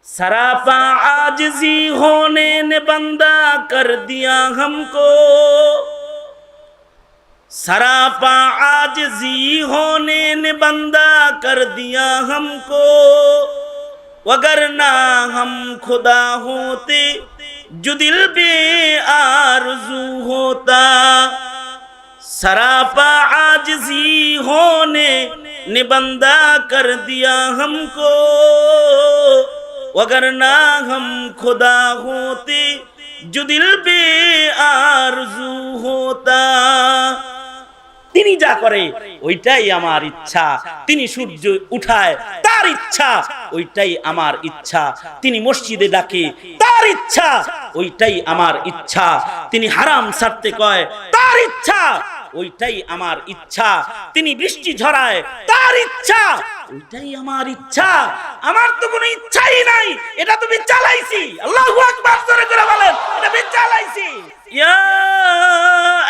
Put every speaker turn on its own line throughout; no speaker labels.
सरापा आजिज़ी होने ने बंदा कर दिया हमको, सरापा आजिज़ी होने ने बंदा कर दिया हमको, वगरना हम खुदा होते जो दिल पे आरज़ू होता। सरापा आजिज़ी होने ने बंदा कर दिया हमको, वगरना हम खुदा होते जो दिल पे आरज़ू होता। তিনি যা করে ওইটাই আমার ইচ্ছা, তিনি সূর্য উঠায় তার ইচ্ছা ওইটাই আমার ইচ্ছা, তিনি মসজিদে ডাকে তার ইচ্ছা ওইটাই আমার ইচ্ছা, তিনি হারাম ছাড়তে কয় তার ইচ্ছা ওইটাই আমার ইচ্ছা, তিনি বৃষ্টি ঝরায় তার ইচ্ছা ওইটাই আমার ইচ্ছা। আমার তো কোনো ইচ্ছাই নাই, এটা তুমি চালাইছি। আল্লাহু আকবার জোরে করে বলেন, এটা আমি চালাইছি। ইয়া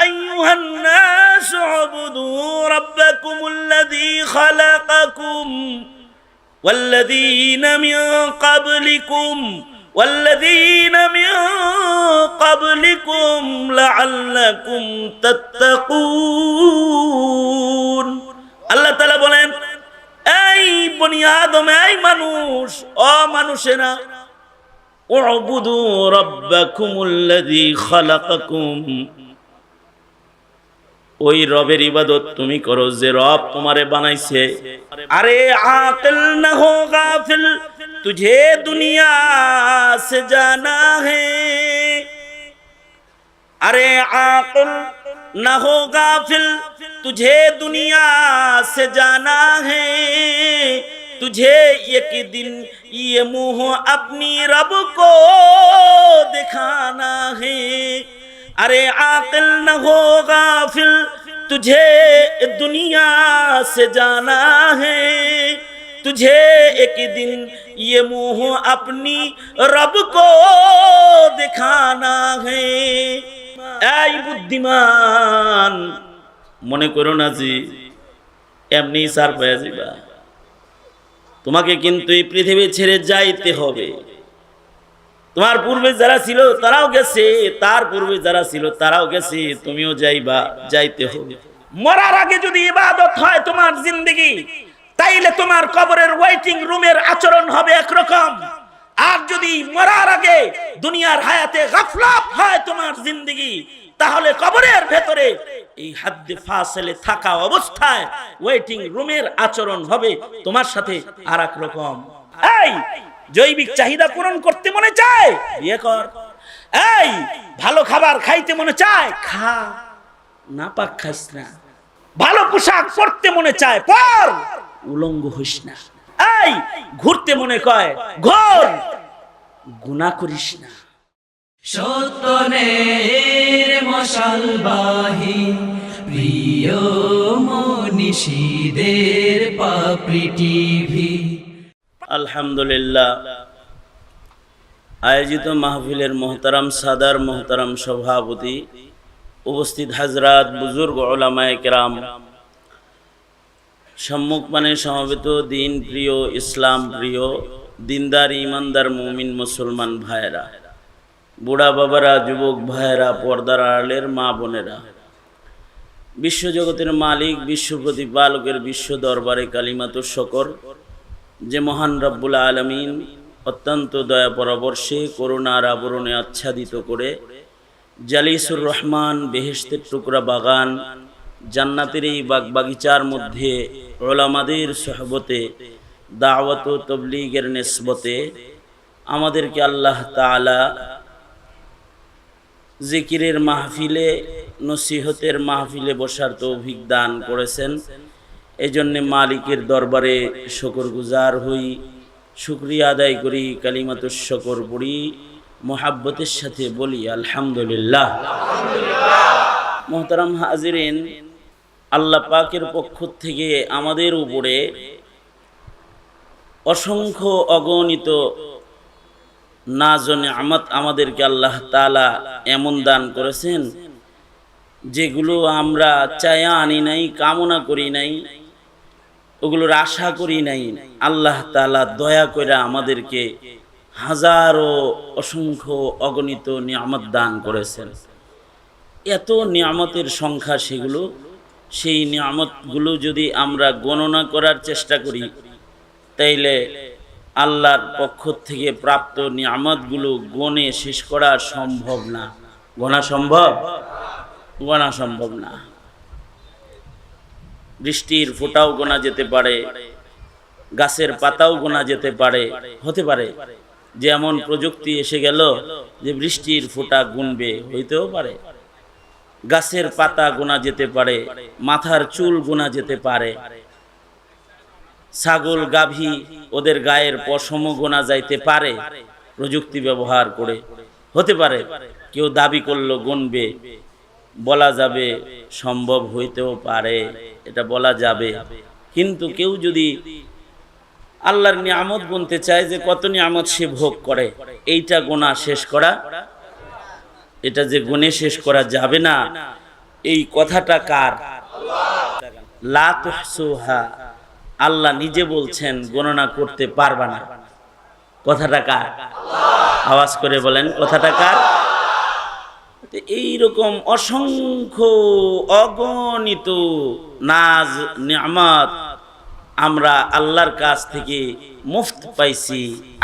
আইয়ুহান নাস উবুদু রাব্বাকুমুল্লাযী খালাকাকুম ওয়াল্লাযীনা মিন ক্বাবলিকুম লাআল্লাকুম তাত্তাকুন। আল্লাহ তাআলা বলেন, এই বনি আদম, এই মানুষ, ও মানুষেরা, উবুদু রাব্বাকুমুল্লাযী খালাকাকুম, ওই রবের ইবাদত তুমি করো যে রব তোমারে বানাইছে। আরে আকিল না হো গাফিল, तुझे दुनिया से जाना है। अरे आकिल न हो गाफिल, तुझे दुनिया से जाना है। तुझे एक दिन ये मुंह अपनी रब को दिखाना है। अरे आकिल न हो गाफिल, तुझे दुनिया से जाना है। तुझे एक दिन ये मुंह अपनी रब को दिखाना है। এই বুদ্ধিমান, মনে করো না যে এমনি সার পেয়ে যাবা, তোমাকে কিন্তু এই পৃথিবী ছেড়ে যাইতে হবে। তোমার পূর্বে যারা ছিল তারাও গেছে, তার পূর্বে যারা ছিল তারাও গেছে, তুমিও যাইবা, যাইতে হবে। মরার আগে যদি ইবাদত হয় তোমার জিন্দেগি, তাইলে তোমার কবরের ওয়েটিং রুমের আচরণ হবে একরকম। আর যদি মরার আগে দুনিয়ার হায়াতে গাফলাত হয় তোমার জিন্দেগি, তাহলে কবরের ভেতরে এই হাদ্দে ফাসলে থাকা অবস্থায় ওয়েটিং রুমের আচরণ হবে তোমার সাথে আর এক রকম। এই জৈবিক চাহিদা পূরণ করতে মনে চায়, বিয়ে কর। এই ভালো খাবার খাইতে মনে চায়, খা, না পাক খাইস না। ভালো পোশাক পরতে মনে চায়, পর, উলঙ্গ হইস না। এই ঘুরতে মনে কয়, ঘোর, গুনাহ করিস না।
সত্যনের মশালবাহী প্রিয় মনীষীদের পাপড়ি টিভি।
আলহামদুলিল্লাহ, আয়োজিত মাহফিলের মোহতারাম সাদার, মোহতারাম সভাপতি, উপস্থিত হাজরাত, বুজুর্গ উলামায়ে কেরাম, সম্মুখপানে সমবেত দিন প্রিয়, ইসলাম প্রিয়, দিনদার, ইমানদার, মুমিন মুসলমান ভাইয়েরা, বুড়া বাবারা, যুবক ভাইয়েরা, পর্দার আড়ালের মা বোনেরা, বিশ্বজগতের মালিক, বিশ্ব প্রতিপালকের বিশ্ব দরবারে কালিমাতু শকর যে মহান রব্বুল আলামিন অত্যন্ত দয়া পরবর্ষে করুণার আবরণে আচ্ছাদিত করে জালিসুর রহমান বেহেশতের টুকরা বাগান, জান্নাতের এই বাগবাগিচার মধ্যে উলামাদের সোহবতে, দাওয়াত ও তাবলীগের নিসবতে আমাদেরকে আল্লাহ তাআলা জিকিরের মাহফিলে, নসিহতের মাহফিলে বসার তৌফিক দান করেছেন। এজন্য মালিকের দরবারে শুকরগুজার হই, শুকরিয়া আদায় করি, কালিমাতুশ শুকর পড়ি, মোহাব্বতের সাথে বলি আলহামদুলিল্লাহ। মোহতারাম হাজিরিন, আল্লাহ পাকের পক্ষ থেকে আমাদের উপরে অসংখ্য অগণিত নাজ নিয়ামত আমাদেরকে আল্লাহ তাআলা এমন দান করেছেন যেগুলো আমরা চায়া আনি নাই, কামনা করি নাই, ওগুলোর আশা করি নাই। আল্লাহ তাআলা দয়া করে আমাদেরকে হাজারো অসংখ্য অগণিত নিয়ামত দান করেছেন। এত নিয়ামতের সংখ্যা সেগুলো, সেই নিয়ামতগুলো যদি আমরা গণনা করার চেষ্টা করি তাইলে আল্লাহর পক্ষ থেকে প্রাপ্ত নিয়ামতগুলো গণে শেষ করা সম্ভব না। গোনা সম্ভব? গোনা সম্ভব না। বৃষ্টির ফোঁটাও গোনা যেতে পারে, গাছের পাতাও গোনা যেতে পারে। হতে পারে যে এমন প্রযুক্তি এসে গেল যে বৃষ্টির ফোঁটা গুনবে, হইতেও পারে। গাছের পাতা গোনা যেতে পারে, মাথার চুল গোনা যেতে পারে, ছাগল গাভী ওদের গায়ের পশম গোনা যাইতে পারে প্রযুক্তি ব্যবহার করে। হতে পারে কেউ দাবি করলো গুনবে, বলা যাবে, সম্ভব হইতেও পারে, এটা বলা যাবে। কিন্তু কেউ যদি আল্লাহর নিয়ামত গুনতে চায় যে কত নিয়ামত সে ভোগ করে, এইটা গোনা শেষ করা, এটা যে গুণে শেষ করা যাবে না, এই কথাটা কার? লা তুহসুহা, আল্লাহ নিজে বলছেন গণনা করতে পারবা না। কথাটা কার? আওয়াজ করে বলেন, কথাটা কার? এইরকম অসংখ্য অগণিত নাজ নিয়ামত আমরা আল্লাহর কাছ থেকে মুফত পাইছি,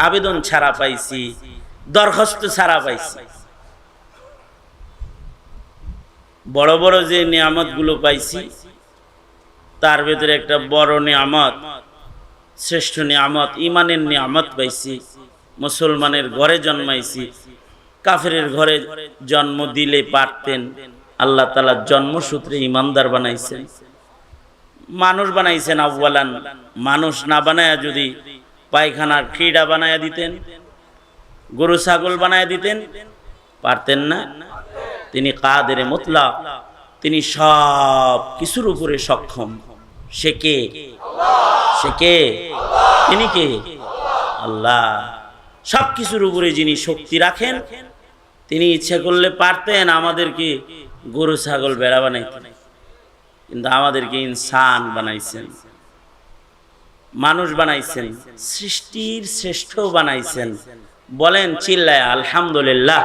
আবেদন ছাড়া পাইছি, দরখাস্ত ছাড়া পাইছি। বড় বড় যে নিয়ামতগুলো পাইছি তার ভেতরে একটা বড় নিয়ামত, শ্রেষ্ঠ নিয়ামত, ইমানের নিয়ামত পাইছি। মুসলমানের ঘরে জন্মাইছি, কাফেরের ঘরে জন্ম দিলে পারতেন, আল্লাহ তাআলা জন্মসূত্রে ইমানদার বানাইছেন। মানুষ বানাইছেন আউয়ালান, মানুষ না বানায়া যদি পায়খানার ক্রীড়া বানায়া দিতেন, গরু ছাগল বানায়া দিতেন, পারতেন না? তিনি কাদেরে মুতলাক, তিনি সব কিছুর উপরে সক্ষম। সে কে? সে কে? তিনি কে? আল্লাহ। সব কিছুর উপরে যিনি শক্তি রাখেন, তিনি ইচ্ছা করলে পারতেন আমাদেরকে গরু ছাগল বেড়া বানাইতেন, কিন্তু আমাদেরকে ইনসান বানাইছেন, মানুষ বানাইছেন, সৃষ্টির শ্রেষ্ঠ বানাইছেন। বলেন চিল্লায় আলহামদুলিল্লাহ।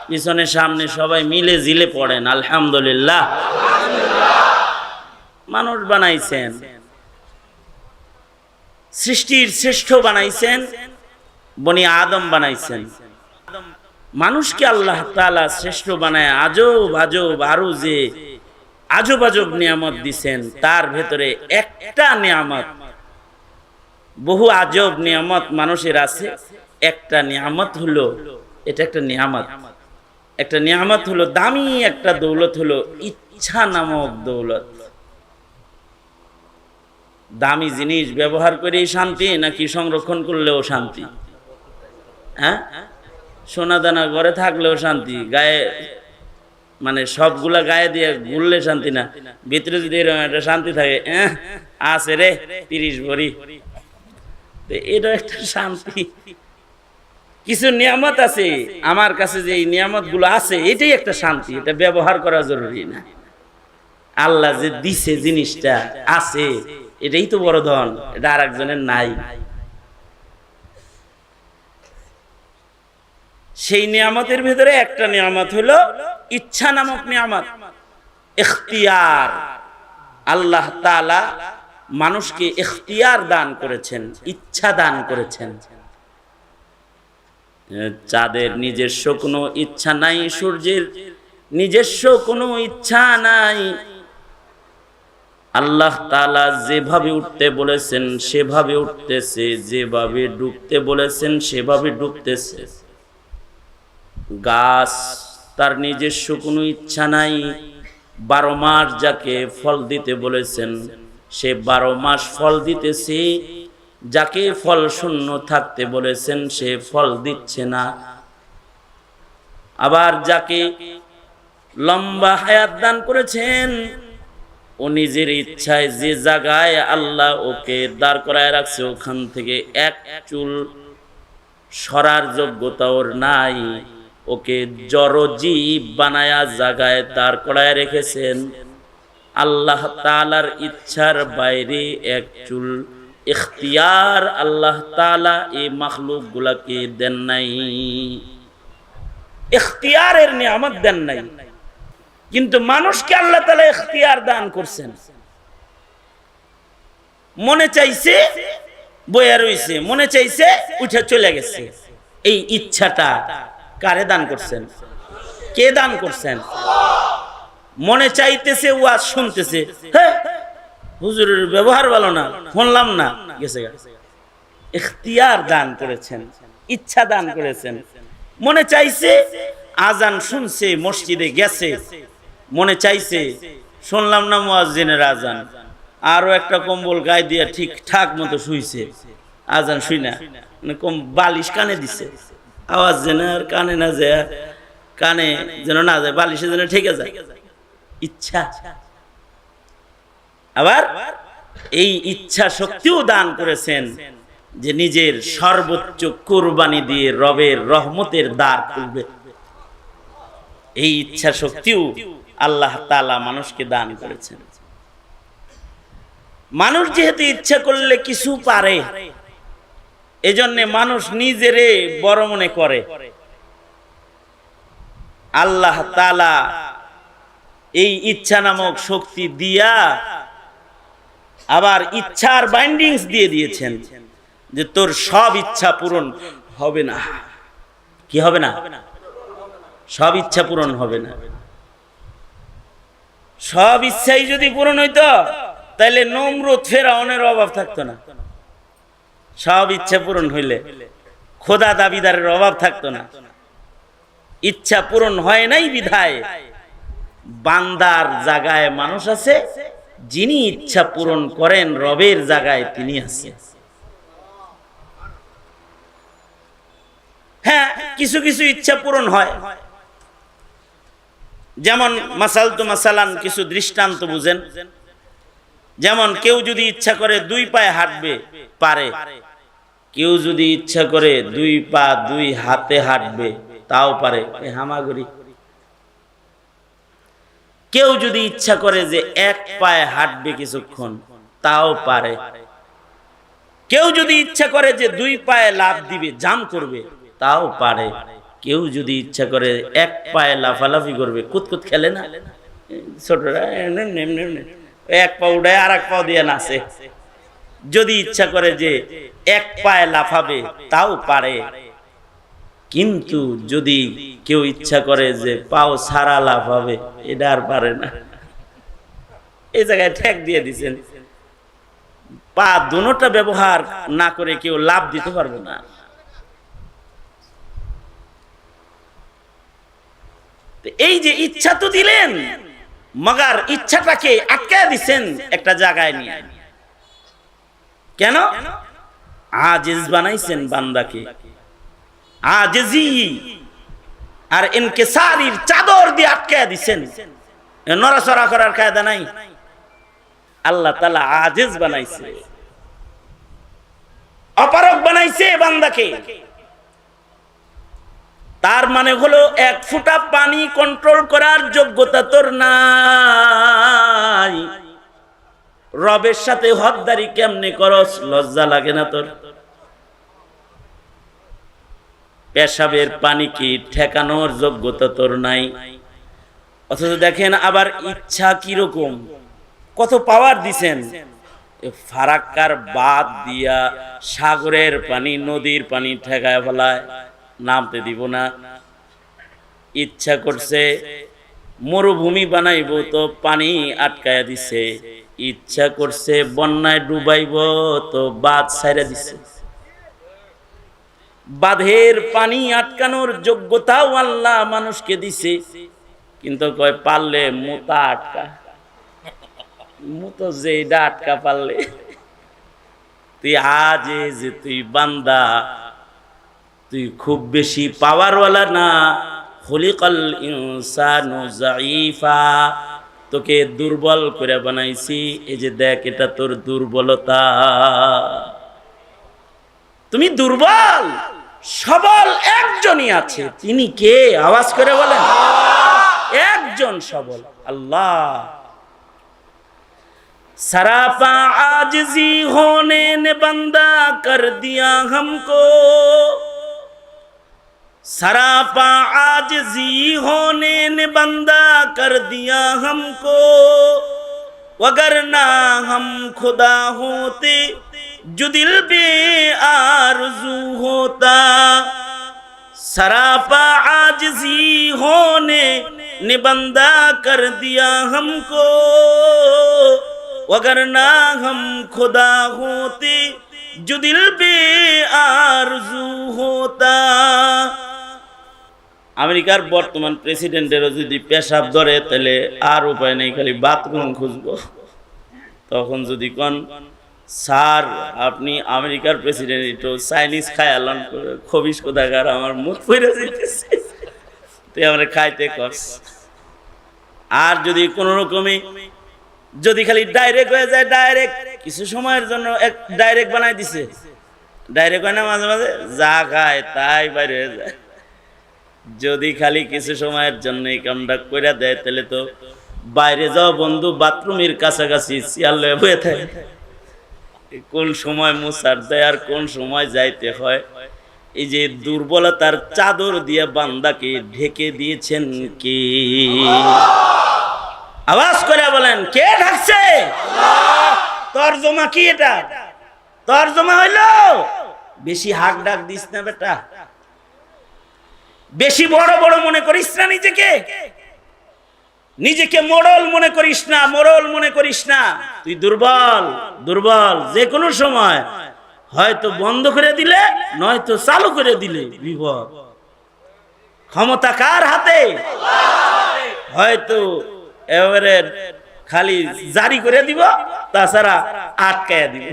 পিছনে সামনে সবাই মিলে জিলে পড়েন আলহামদুলিল্লাহ। মানুষ বানাইছেন, সৃষ্টির শ্রেষ্ঠ বানাইছেন, বনি আদম বানাইছেন। মানুষকে আল্লাহ তাআলা শ্রেষ্ঠ বানায় আজব আজব আরো যে আজব আজব নিয়ামত দিছেন, তার ভেতরে একটা নিয়ামত, বহু আজব নিয়ামত মানুষের আছে, একটা নিয়ামত হলো, এটা একটা নিয়ামত, একটা নিয়ামত হলো, দামি একটা দৌলত হলো ইচ্ছা নামক দৌলত। দামি জিনিস ব্যবহার করেই শান্তি নাকি সংরক্ষণ করলেও শান্তি? হ্যাঁ, সোনা দানা ঘরে থাকলেও শান্তি, গায়ে মানে সবগুলা গায়ে দিয়ে ঘুরলে শান্তি না, ভিতরে যদি এরকম একটা শান্তি থাকে, আছে রে 30 ভরি, এটা একটা শান্তি। কিছু নিয়ামত আছে আমার কাছে, যে এই নিয়ামত গুলো আছে এটাই একটা শান্তি, এটা ব্যবহার করা জরুরি না। আল্লাহ যে দিছে জিনিসটা আছে, এটাই তো বড় ধন, এটা আর একজনের নাই। সেই নিয়ামতের ভিতরে একটা নিয়ামত হলো ইচ্ছা নামক নিয়ামত, ইখতিয়ার। আল্লাহ তাআলা মানুষকে ইখতিয়ার দান করেছেন, ইচ্ছা দান করেছেন। চাঁদের নিজস্ব কোনো ইচ্ছা নাই, সূর্যের নিজস্ব কোনো ইচ্ছা নাই। আল্লাহ তাআলা যেভাবে উঠতে বলেছেন সেভাবে উঠতেছে, যেভাবে ডুবতে বলেছেন সেভাবে ডুবতেছে। গাছ, তার নিজস্ব কোনো ইচ্ছা নাই, 12 মাস যাকে ফল দিতে বলেছেন সে 12 মাস ফল দিতেছে, যাকে ফল শূন্য থাকতে বলেছেন সে ফল দিচ্ছে না। আবার যাকে লম্বা হায়াত দান করেছেন, ও নিজের ইচ্ছায় যে জায়গায় আল্লাহ ওকে দাঁড় করায় রাখছে ওখান থেকে এক চুল সরার যোগ্যতা ওর নাই, ওকে জড়জীব বানায়া জায়গায় দাঁড় করায় রেখেছেন। আল্লাহ তাআলার ইচ্ছার বাইরে এক চুল ইখতিয়ার আল্লাহ তাআলা এই মাখলুক গুলাকে দেন নাই, ইখতিয়ারের নিয়ামত দেন নাই। কিন্তু মানুষকে আল্লাহ তাআলা ইখতিয়ার দান করছেন। মনে চাইছে বইয়া রইছে, মনে চাইছে উঠে চলে গেছে। এই ইচ্ছাটা কারে দান করছেন? কে দান করছেন? মনে চাইতেছে ওয়াজ শুনতেছে, হ্যাঁ হুজুরের ব্যবহার ভালো না, শুনলাম না, গেছে। ইখতিয়ার দান করেছেন, ইচ্ছা দান করেছেন। মনে চাইছে আজান শুনছে, মসজিদে গেছে, মনে চাইছে শুনলাম না মুয়াজ্জিনের আজান, আরো একটা কম্বল গায়ে দিয়ে ঠিকঠাক মতো শুইছে, আজান শুই না, মানে কম বালিশ কানে দিছে, আওয়াজ যেন আর কানে না যায়, কানে যেন না যায়, বালিশে যেন ঠেকে যায়। ইচ্ছা। আবার এই ইচ্ছা শক্তিও দান করেছেন যে নিজের সর্বোচ্চ কুরবানি দিয়ে রবের রহমতের দ্বার খুলবে। এই ইচ্ছা শক্তিও আল্লাহ তাআলা মানুষকে দান করেছেন। মানুষ যেহেতু ইচ্ছা করলে কিছু পারে, এজন্য মানুষ নিজেরে বড় মনে করে। আল্লাহ তাআলা এই ইচ্ছা নামক শক্তি দিয়া আবার ইচ্ছার বাইন্ডিংস দিয়ে দিয়েছেন যে তোর সব ইচ্ছা পূরণ হবে না। কি হবে না? সব ইচ্ছা পূরণ হবে না। সব ইচ্ছাই যদি পূরণ হইতো তাহলে নমরুদ ফেরাউনের অভাব থাকতো না। সব ইচ্ছা পূরণ হইলে খোদা দাবিদারের অভাব থাকতো না। ইচ্ছা পূরণ হয় নাই বিধায় বান্দার জায়গায় মানুষ আছে, যিনি ইচ্ছা পূরণ করেন রবের জায়গায় তিনি আছে। হ্যাঁ, কিছু কিছু ইচ্ছা পূরণ হয়, যেমন মাসালান কিছু দৃষ্টান্ত বুঝেন। যেমন কেউ যদি ইচ্ছা করে 2 পায়ে হাঁটবে পারে, কেউ যদি ইচ্ছা করে 2 পা 2 হাতে হাঁটবে তাও পারে, হামাগুড়ি। কেউ যদি ইচ্ছা করে যে 1 পায়ে হাঁটবে কিছুক্ষণ তাও পারে। কেউ যদি ইচ্ছা করে যে 2 পায়ে লাফ দিবে, জাম করবে তাও পারে। কেউ যদি ইচ্ছা করে 1 পায়ে লাফালাফি করবে, কুতকুত খেলে না ছোটরা, 1 পা উড়ায় আর 1 পা দিয়ে নাচে, যদি ইচ্ছা করে যে 1 পায়ে লাফাবে তাও পারে। কিন্তু যদি কেউ ইচ্ছা করে যে পাও সারা লাফাবে, এটা আর পারে না। এই জায়গায় ঠেক দিয়ে দিচ্ছেন, পা দুটোটা ব্যবহার না করে কেউ লাভ দিতে পারবে না। এই যে ইচ্ছা তো দিলেন, মগার ইচ্ছাটাকে আটকায় দিচ্ছেন একটা জায়গায় নিয়ে। কেন? আজিজ বানাইছেন বান্দাকে, আজেজি আর ইনকিসারির চাদর দিয়ে আটকায় দিচ্ছেন, নড়াচড়া করার কায়দা নাই। আল্লাহ তাআলা আজিজ বানাইছে, অপারগ বানাইছে বান্দাকে। তার মানে হলো 1 ফোঁটা পানি কন্ট্রোল করার যোগ্যতা তোর নাই। রবের সাথে হদ্দারি কেমনে করস? লজ্জা লাগে না তোর? পেশাবের পানি কি ঠেকানোর যোগ্যতা তোর নাই। অথচ দেখেন আবার ইচ্ছা কিরকম, কত পাওয়ার দিছেন। ফারাক্কার বাদ দিয়া সাগরের পানি, নদীর পানি ঠেকায় ফেলায়, নামতে দিব না। ইচ্ছা করছে মরুভূমি বানাইব, তো পানি আটকায়া দিছে। ইচ্ছা করছে বন্যায় ডুবাইব, তো বাঁধ ছাইরা দিছে। বাঁধের পানি আটকানোর যোগ্যতাও আল্লাহ মানুষকে দিছে, কিন্তু কয় পারলে মোতা আটকা, মুতো যেটা আটকা পারলে। তুই আজ যে তুই বান্দা, তুই খুব বেশি পাওয়ারওয়ালা না। খুলিকাল ইনসানু যায়ীফা, তোকে দুর্বল করে বানাইছি। এই যে দেখ, এটা তোর দুর্বলতা। তুমি দুর্বল, সবল একজনই আছে। তিনি কে? আওয়াজ করে বলেন। একজন সবল, আল্লাহ। सरापा आजिजी होने ने बंदा कर दिया हमको, सरापा आजिजी होने ने बंदा कर दिया हमको, वगरना हम खुदा होते जो दिल पे आरज़ू होता। सरापा आजिजी होने ने बंदा कर दिया हमको, वगरना हम खुदा होते जो दिल पे आरज़ू होता। আমেরিকার বর্তমান প্রেসিডেন্টেরও যদি পেশাব ধরে তাহলে আর উপায় নেই, খালি বাথরুম খুঁজবো। তখন যদি কোন স্যার আপনি আমেরিকার প্রেসিডেন্ট একটু চাইনিজ খায়ালান খবিস কোথাকার আমার মুখ পড়ে যেতেছে, তুই আমরা খাইতে কস। আর যদি কোনো রকমে যদি খালি ডাইরেক্ট হয়ে যায়, ডাইরেক্ট কিছু সময়ের জন্য এক ডাইরেক্ট বানাই দিছে, ডাইরেক্ট হয় না মাঝে মাঝে, যা খায় তাই বাইরে হয়ে যায়। যদি খালি কিছু সময়ের জন্য এই কামটা করে দেয় তাহলে তো বাইরে যাও বন্ধু বাথরুমের কাছাকাছি চেয়ার লয়ে বয়ে থাকে, কোন সময় মুসার দেয় আর কোন সময় যাইতে হয়। এই যে দুর্বলতার চাদর দিয়ে বান্দাকে ঢেকে দিয়েছেন কে? আওয়াজ করে বলেন, কে ঢাকছে? তরজমা কি এটা? তরজমা হইলো বেশি হাক ডাক দিস না বেটা, বেশি বড় বড় মনে করিস না নিজেকে, নিজেকে মোড়ল মনে করিস না, মোড়ল মনে করিস না। তুই দুর্বল, দুর্বল। যে কোনো সময় হয়তো বন্ধ করে দিলে নয়তো চালু করে দিলে বিপদ। ক্ষমতা কার হাতে? হয়তো এবারে খালি জারি করে দিব, তাছাড়া আটকায়া দিব।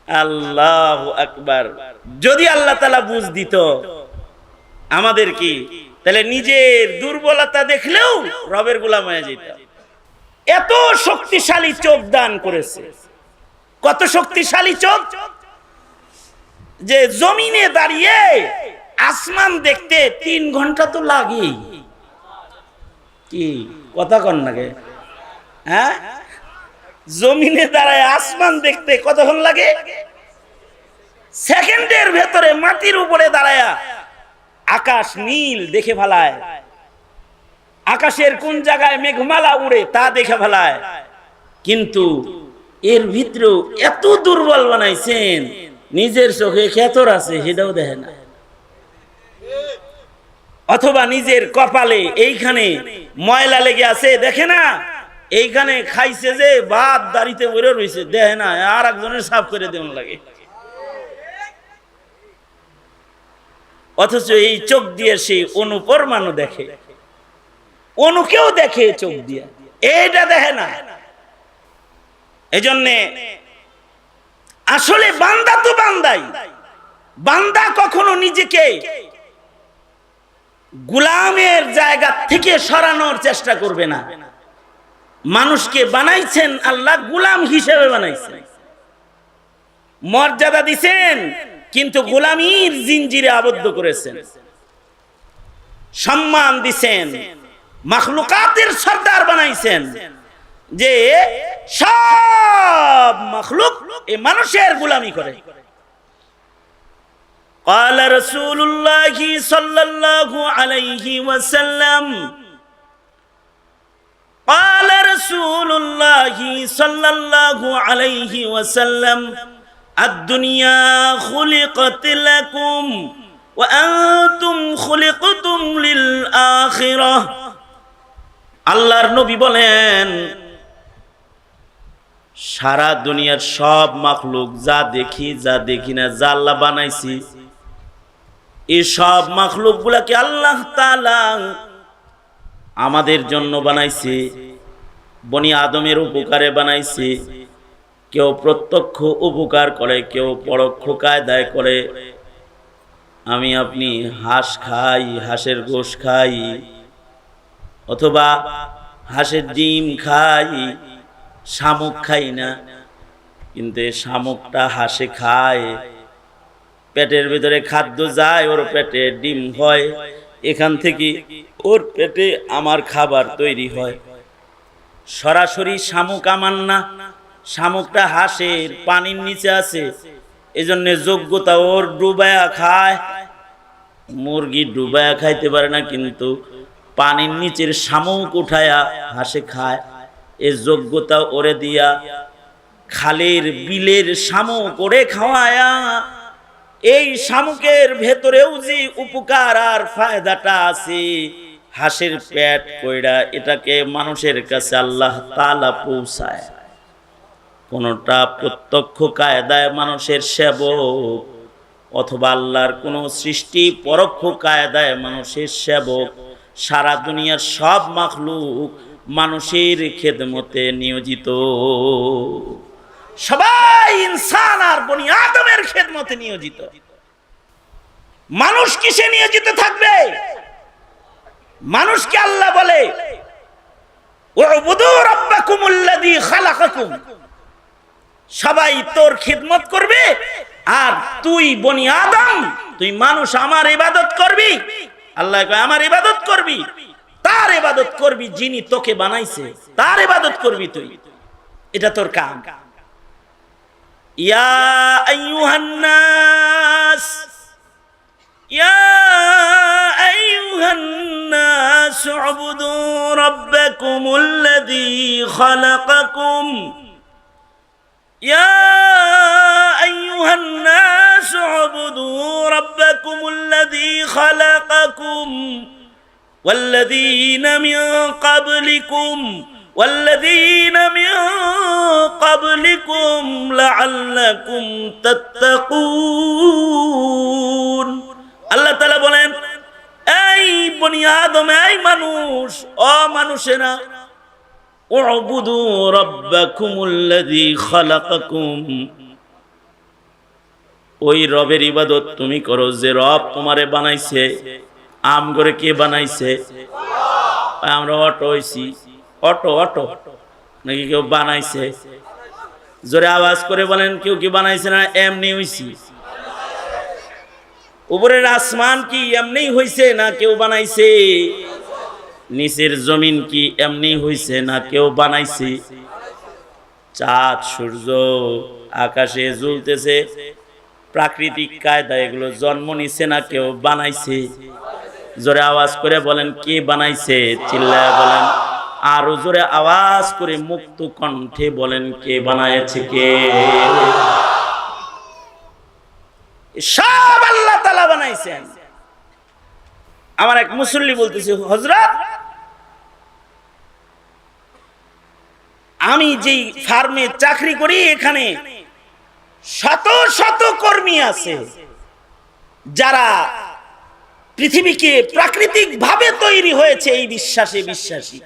আল্লাহু আকবার। যদি আল্লাহ তাআলা বুঝ দিত আমাদের কি, তাহলে নিজের দুর্বলতা দেখলেও রবের গোলাম হয়ে যেত। এত শক্তিশালী চোখ দান করেছে। কত শক্তিশালী চোখ যে জমিনে দাঁড়িয়ে আসমান দেখতে 3 ঘন্টা তো লাগেই। কি কথা কন নাকি? হ্যাঁ, জমিনে দাঁড়ায় আসমান দেখতে কতক্ষণ লাগে? সেকেন্ডের ভেতরে মাটির উপরে দাঁড়ায় আকাশ নীল দেখে ফেলায়, আকাশের কোন জায়গায় মেঘমালা উড়ে তা দেখে ফেলায়। কিন্তু এর ভিতরেও এত দুর্বল বানাইছেন, নিজের চোখে খেতর আছে সেটাও দেখে না, অথবা নিজের কপালে এইখানে ময়লা লেগে আছে দেখে না, এইখানে খাইছে যে ভাত দাড়িতে বেরো রয়েছে দেখে না, আর একজনের সাফ করে দেওয়া লাগে। অথচ এই চোখ দিয়ে সে অনুপরমাণু দেখে, অনুকেও দেখে চোখ দিয়ে, এইটা দেখে না। এজন্যে আসলে বান্দা তো বান্দাই, বান্দা কখনো নিজেকে গোলামের জায়গা থেকে সরানোর চেষ্টা করবে না। মানুষকে বানাইছেন আল্লাহ, গোলাম হিসেবে বানাইছেন, মর্যাদা দিছেন, কিন্তু গোলামীর জিনজিরে আবদ্ধ করেছেন। সম্মান দিছেন, মাখলুকাতের সর্দার বানাইছেন, যে সব মাখলুক এই মানুষের গোলামি করে। قال رسول الله صلى الله عليه وسلم قال رسول الله صلى الله عليه وسلم الدنيا خلقت لكم وأنتم خلقتم للآخرة। আল্লাহর নবী বলেন, সারা দুনিয়ার সব মাখলুক, যা দেখি যা দেখি না, যা আল্লাহ বানাইছি, এই সব মাখলুক গুলাকে আল্লাহ তাআলা আমাদের জন্য বানাইছে, বনি আদমের উপকারে বানাইছে। কেউ প্রত্যক্ষ উপকার করে, কেউ পরোক্ষ কায়দায় করে। আমি আপনি হাঁস খাই, হাঁসের গোশত খাই, অথবা হাঁসের ডিম খাই, শামুক খাই না, কিন্তু শামুকটা হাঁসে খায়, পেটের ভিতরে খাদ্য যায়, ওর পেটে ডিম হয়, এখান থেকে ওর পেটে আমার খাবার তৈরি হয়। সরাসরি শামুক আমার না, শামুকটা হাঁসের পানির নিচে আছে, এজন্য যোগ্যতা ওর ডুবায়া খায়। মুরগি ডুবায়া খাইতে পারে না, কিন্তু পানির নিচের শামুক উঠায়া হাঁসে খায়। এ যোগ্যতা ওরে দিয়া খালের বিলের শামুক ওরে খাওয়ায়া। এই শামুকের ভেতরেও যে উপকার আর ফায়দাটা আছে, হাঁসের পেট কইরা এটাকে মানুষের কাছে আল্লাহ তাআলা পৌঁছায়। কোনটা প্রত্যক্ষ কায়দায় মানুষের সেবক, অথবা আল্লাহর কোন সৃষ্টি পরোক্ষ কায়দায় মানুষের সেবক। সারা দুনিয়ার সব মাখলুক মানুষের খেদমতে নিয়োজিত। সবাই ইনসান আর বনি আদমের খেদমতে নিয়োজিত। মানুষ কিসে নিয়োজিত থাকবে? মানুষকে আল্লাহ বলে উবুদু রাব্বাকুমুল্লাযী খালাকাকুম, সবাই তোর খিদমত করবে। আর তুই বনি আদম, তুই মানুষ আমার ইবাদত করবি। আল্লাহ কয় আমার ইবাদত করবি, তার ইবাদত করবি যিনি তোকে বানাইছে, তার ইবাদত করবি তুই, এটা তোর কাম। ইয়া আইয়ুহান নাস, ইয়া আইয়ুহান নাস উবুদু রাব্বাকুমুল্লাযী খালাকাকুম, ইয়া আইয়ুহান নাস উবুদু রাব্বাকুমুল্লাযী খালাকাকুম ওয়াল্লাযীনা মিন ক্বাবলিকুম লাআল্লাকুম তাত্তাকুন। আল্লাহ তাআলা বলেন, এই বনি আদম, এই মানুষ, ও মানুষেরা, উবুদু রাব্বাকুমুল্লাযী খালাকাকুম, ওই রবের ইবাদত তুমি করো যে রব তোমারে বানাইছে। আম করে কে বানাইছে? আমরা অটো হইছি, অটো অটো নাকি কেউ বানাইছে? জোরে আওয়াজ করে বলেন, কেউ কি বানাইছে না এমনি হইছি? উপরের আসমান কি এমনি হইছে না কেউ বানাইছে? নিচের জমিন কি এমনি হইছে না কেউ বানাইছে? চাঁদ সূর্য আকাশে জ্বলতেছে, প্রাকৃতিক কায়দা এগুলো জন্ম নিছে না কেউ বানাইছে? জোরে আওয়াজ করে বলেন, কে বানাইছে? চিল্লায় বলেন, আরো জোরে আওয়াজ করে মুক্ত কণ্ঠে বলেন, কে বানাইছে? কে? সব আল্লাহ তাআলা বানাইছেন। আমার এক মুসল্লি বলতেছে, হযরত, আমি যেই ফার্মে চাকরি করি এখানে শত শত কর্মী আছে যারা পৃথিবীকে প্রাকৃতিক ভাবে তৈরি হয়েছে এই বিশ্বাসে বিশ্বাসী।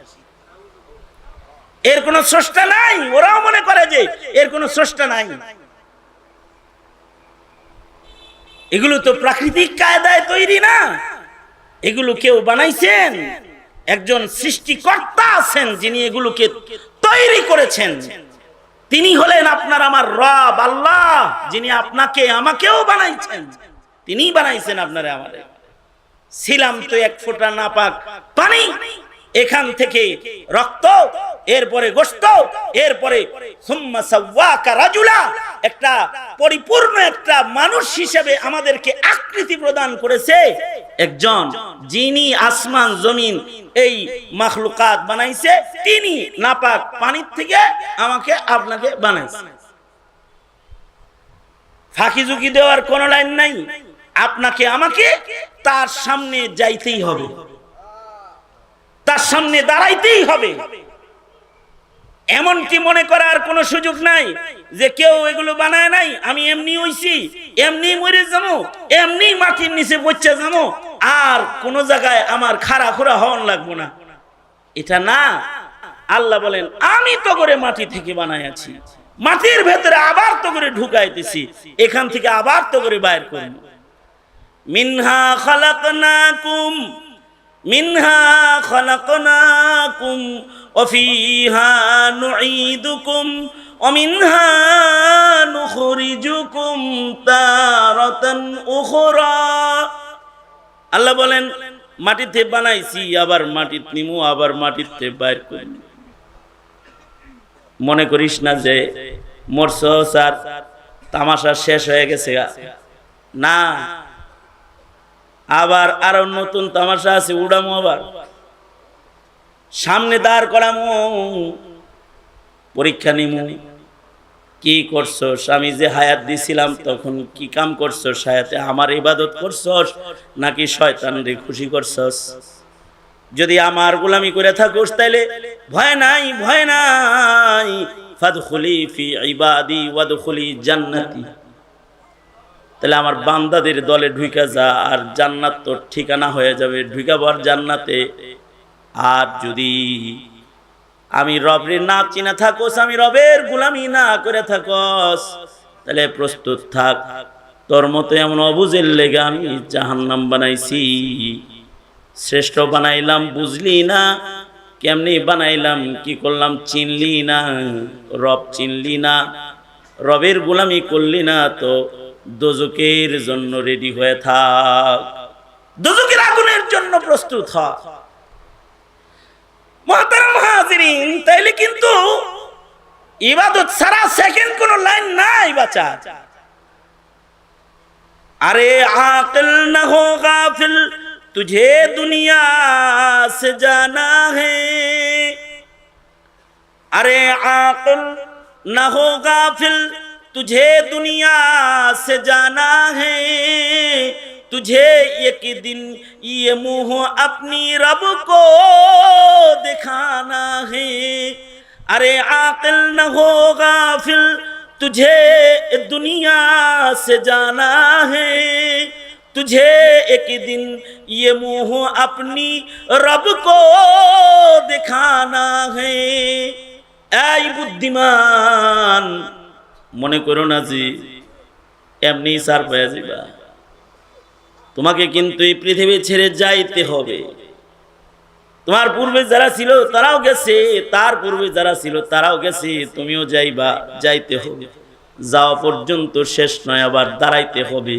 এর কোনো স্রষ্টা নাই। ওরাও মনে করে যে এর কোনো স্রষ্টা নাই। এগুলো তো প্রাকৃতিক কায়দায় তৈরি না, এগুলো কেউ বানাইছেন। একজন সৃষ্টিকর্তা আছেন যিনি এগুলোকে তৈরি করেছেন। তিনি হলেন আপনার আমার রব আল্লাহ, যিনি আপনাকে আমাকেও বানাইছেন। তিনিই বানাইছেন আপনারে আমারে। ছিলাম তো এক ফোঁটা নাপাক পানি, এখান থেকে রক্ত, এরপরে গোশত, এরপরে সুম্মা সাওয়াকা রাজুলা, একটা পরিপূর্ণ একটা মানুষ হিসেবে আমাদেরকে আকৃতি প্রদান করেছে একজন, যিনি আসমান জমিন এই মাখলুকাত বানাইছে। তিনি নাপাক পানির থেকে আমাকে আপনাকে বানাইছে। ফাঁকি ঝুঁকি দেওয়ার কোনো লাইন নাই। আপনাকে আমাকে তার সামনে যাইতেই হবে, তার সামনে দাঁড়াইতেই হবে। এমনকি মনে করার কোনো সুযোগ নাই যে কেউ এগুলো বানায় নাই, আমি এমনি হইছি, এমনি মরে যাবো, এমনি মাটির নিচে পড়ছে যাবো, আর কোন জায়গায় আমার খাড়া খোড়া হওয়ান লাগবো না। এটা না। আল্লাহ বলেন, আমি তো করে মাটি থেকে বানাইছি, মাটির ভেতরে আবার তো করে ঢুকাইতেছি, এখান থেকে আবার তো করে বাইর করব। মিনহা খালাকনাকুম, মিনহা খালাকনাকুম ওয়া ফিহা নুঈদুকুম ওয়া মিনহা নুখরিজুকুম তারাতান উখরা। আল্লাহ বলেন, মাটিতে বানাইছি, আবার মাটিতে নিমু, আবার মাটিতে বাইর করব। মনে করিস না যে মরছস আর তামাশা শেষ হয়ে গেছে, না, আবার আরো নতুন তামাশা আছে, উড়ামো আবার সামনে দাঁড় করামো, পরীক্ষা নিমু। কি করছস? আমি যে হায়াত দিছিলাম তখন কি কাম করছস? হায়াতে আমার ইবাদত করছস নাকি শয়তানরে খুশি করছস? যদি আমার গোলামি করে থাকোস তাইলে ভয় নাই, ভয় নাই, ফাদখুলি ফি ইবাদি ওয়াদখুলি জান্নাতি, তাহলে আমার বান্দাদের দলে ঢুকা যা, আর জান্নাত তোর ঠিকানা হয়ে যাবে, ঢুকাবার জান্নাতে। আর যদি আমি রবের না চিনা থাকোস, আমি রবের গোলামি না করে থাকোস, তাহলে প্রস্তুত থাক, তোর মতো এমন অবুঝের লেগে আমি জাহান্নাম বানাইছি। শ্রেষ্ঠ বানাইলাম, বুঝলি না কেমনি বানাইলাম, কি করলাম চিনলি না, রব চিনলি না, রবের গোলামি করলি না, তো দোজকের জন্য রেডি হয়ে থাক, দোজকের আগুনের জন্য প্রস্তুত হ। মুহতারাম হাজিরিন, তাইলে কিন্তু ইবাদত ছাড়া সেকেন্ড কোন লাইন নাই বাঁচা। अरे आकिल न हो गाफिल तुझे दुनिया से जाना है, अरे आकिल न हो गाफिल तुझे दुनिया से जाना है, तुझे एक दिन ये मुंह अपनी रब को दिखाना है। अरे आकिल न हो गाफिल तुझे दुनिया से जाना है, तुझे एक दिन ये मुंह अपनी रब को दिखाना है। ऐ बुद्धिमान, মনে করো না যে এমনি সার পেয়ে যাবা, তোমাকে কিন্তু এই পৃথিবী ছেড়ে যাইতে হবে। তোমার পূর্বে যারা ছিল তারাও গেছে, তার পূর্বে যারা ছিল তারাও গেছে, তুমিও যাইবা, যাইতে হবে। যাওয়া পর্যন্ত শেষ নয়, আবার দাঁড়াইতে হবে।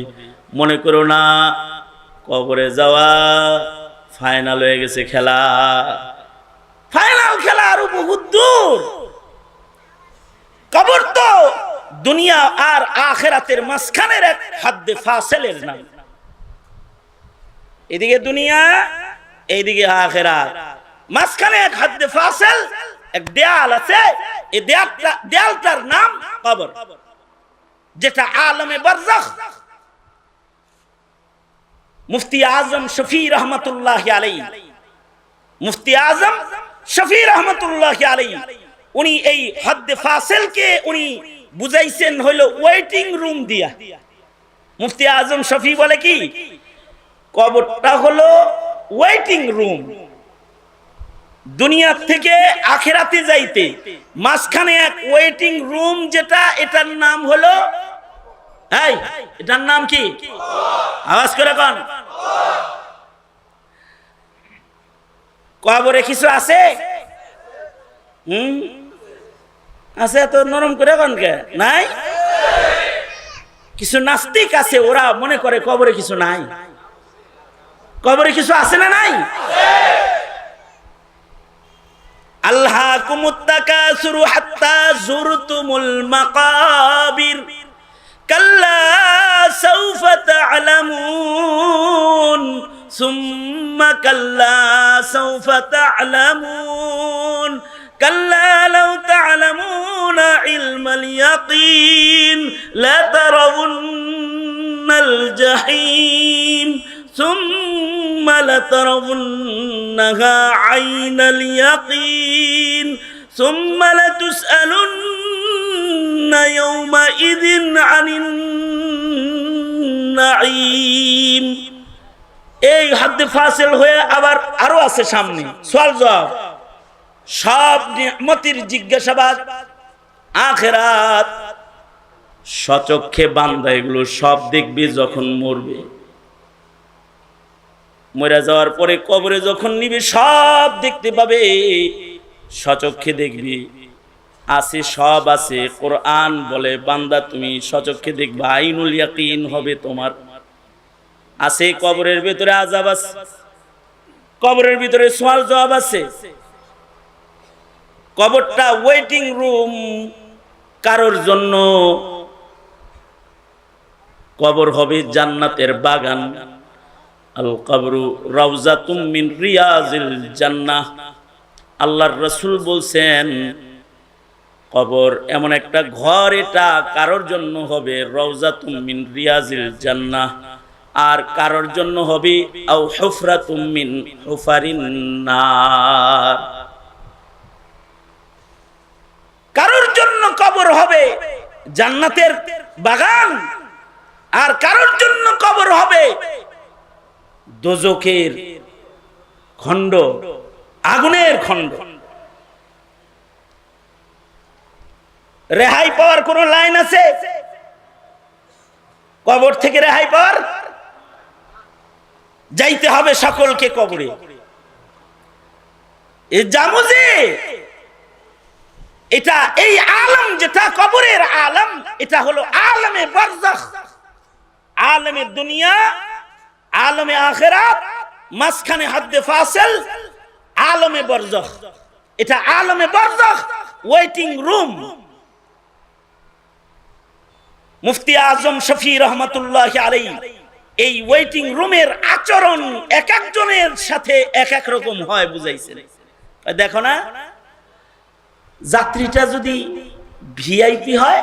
মনে করো না কবরে যাওয়া ফাইনাল হয়ে গেছে খেলা, ফাইনাল খেলা আরো বহুত দূর। কবর তো দুনিয়া আর আখিরাতের মাঝখানের এক হাদ্দে ফাসিলের নাম। এদিকে দুনিয়া, এইদিকে আখিরাত, মাঝখানে এক হাদ্দে ফাসিল, এক দেয়াল আছে। এই দেয়ালটার নাম কবর, যেটা আলমে বারজাখ মুফতি আজম শফি রহমতুল্লাহ আলাইহি, মুফতি আজম শফি রহমতুল্লাহ আলাইহি, উনি এই হাদ্দে ফাসিলকে উনি বুঝাইছেন হলো ওয়েটিং রুম দিয়া। মুফতি আজম শফি বলে কি, কবরটা হলো ওয়েটিং রুম। দুনিয়া থেকে আখিরাতে যাইতে মাঝখানে এক ওয়েটিং রুম, যেটা এটার নাম হলো, এই এটার নাম কি? আওয়াজ করে কোন? কবরে কিছু আছে? আছে তো নরম করে কোন কে নাই? কিছু নাস্তিক আছে, ওরা মনে করে কবরে কিছু নাই। কবরে কিছু আছে না নাই? আল্লাহকুমুত তাকাসুরু হাত্তা যুরতুমুল মাকাবির কাল্লা সাউফা তা'লামুন সুম্মা কাল্লা সাউফা তা'লামুন কাল্লা লাউ তা'লামুনা ইলমাল ইয়াকিন লা তারাউন্নাল জাহিম ثم لترونها عين اليقين ثم لتسألن يومئذ عن النعيم। এই হাদ্দে ফাসিল হয়ে আবার আরো আছে সামনে সওয়াল জবাব, সব নিয়ামতের জিজ্ঞাসাবাদ, আখিরাত। সচক্ষে বান্দা এগুলো সব দেখবে যখন মরবে। মরে যাওয়ার পরে কবরে যখন নিবে সব দেখতে পাবে, সচক্ষে দেখবি, আছে সব আছে। কোরআন বলে বান্দা তুমি সচক্ষে দেখবা, আইনুল ইয়াকিন হবে তোমার। আছে কবরের ভিতরে আযাব আছে, কবরের ভিতরে সওয়াল জবাব আছে। কবরটা ওয়েটিং রুম কারোর জন্য, কবর হবে জান্নাতের বাগান। আল কবরু রাউজাতুম মিন রিয়াজিল জান্নাহ। আল্লাহর রাসূল বলছেন কবর এমন একটা ঘর, এটা কারোর জন্য হবে রাউজাতুম মিন রিয়াজিল জান্নাহ, আর কারোর জন্য হবে আও হুফরাতুম মিন হুফারিন নার। কারোর জন্য কবর হবে জান্নাতের বাগান, আর কারোর জন্য কবর হবে দোজখের খণ্ড, আগুনের খণ্ড। রেহাই পাওয়ার কোন লাইন আছে? কবর থেকে রেহাই পাওয়ার? যাইতে হবে সকলকে কবরে। এ জামুজে এটা, এই আলম যেটা কবরের আলম, এটা হলো আলমে বারজাখ, আলমে দুনিয়া, আলমে আখিরাত, মাঝখানে হাদ্দে ফাসিল, আলমে বারজাখ। এটা আলমে বারজাখ, ওয়েটিং রুম। মুফতি আজম শফি রহমাতুল্লাহি আলাইহি এই ওয়েটিং রুমের আচরণ এক একজনের সাথে এক এক রকম হয় বুঝাইছেন। দেখো না, যাত্রীটা যদি ভিআইপি হয়